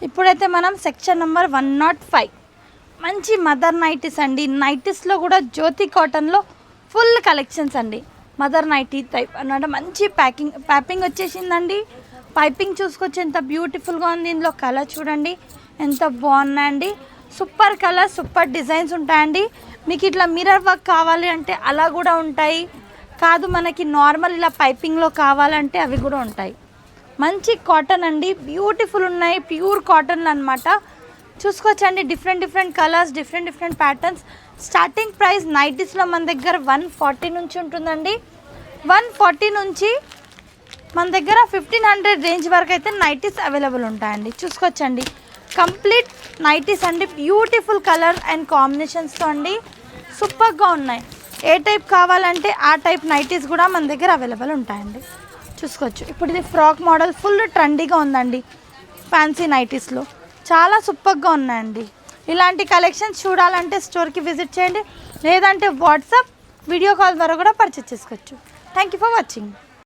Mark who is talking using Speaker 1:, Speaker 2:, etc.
Speaker 1: ఇప్పుడైతే మనం section number 105 మంచి మదర్ నైటీస్ అండి. నైటీస్లో కూడా జ్యోతి కాటన్లో ఫుల్ కలెక్షన్స్ అండి. మదర్ నైటీ టైప్ అన్నమాట. మంచి ప్యాపింగ్ వచ్చేసిందండి. పైపింగ్ చూసుకొచ్చి ఎంత బ్యూటిఫుల్గా ఉంది. ఇందులో కలర్ చూడండి ఎంత బాగున్నాయండి. సూపర్ కలర్, సూపర్ డిజైన్స్ ఉంటాయండి. మీకు ఇట్లా మిర్రర్ వర్క్ కావాలి అంటే అలా కూడా ఉంటాయి. కాదు మనకి నార్మల్ ఇలా పైపింగ్లో కావాలంటే అవి కూడా ఉంటాయి. మంచి కాటన్ అండి, బ్యూటిఫుల్ ఉన్నాయి. ప్యూర్ కాటన్ అన్నమాట. చూసుకోవచ్చండి different colours, different patterns. Starting price నైటీస్లో మన దగ్గర 140 నుంచి ఉంటుందండి. 140 నుంచి మన దగ్గర 1500 రేంజ్ వరకు అయితే నైటీస్ అవైలబుల్ ఉంటాయండి. చూసుకోవచ్చండి కంప్లీట్ నైటీస్ అండి. బ్యూటిఫుల్ కలర్ అండ్ కాంబినేషన్స్తో అండి. సూపర్గా ఉన్నాయి. ఏ టైప్ కావాలంటే ఆ టైప్ నైటీస్ కూడా మన దగ్గర అవైలబుల్ ఉంటాయండి. చూసుకోవచ్చు. ఇప్పుడు ఇది ఫ్రాక్ మోడల్ ఫుల్ ట్రెండీగా ఉందండి. ఫ్యాన్సీ నైటీస్లో చాలా సూపర్గా ఉన్నాయండి. ఇలాంటి కలెక్షన్స్ చూడాలంటే స్టోర్కి విజిట్ చేయండి, లేదంటే వాట్సాప్ వీడియో కాల్ ద్వారా కూడా పర్చేస్ చేసుకోవచ్చు. Thank you for watching.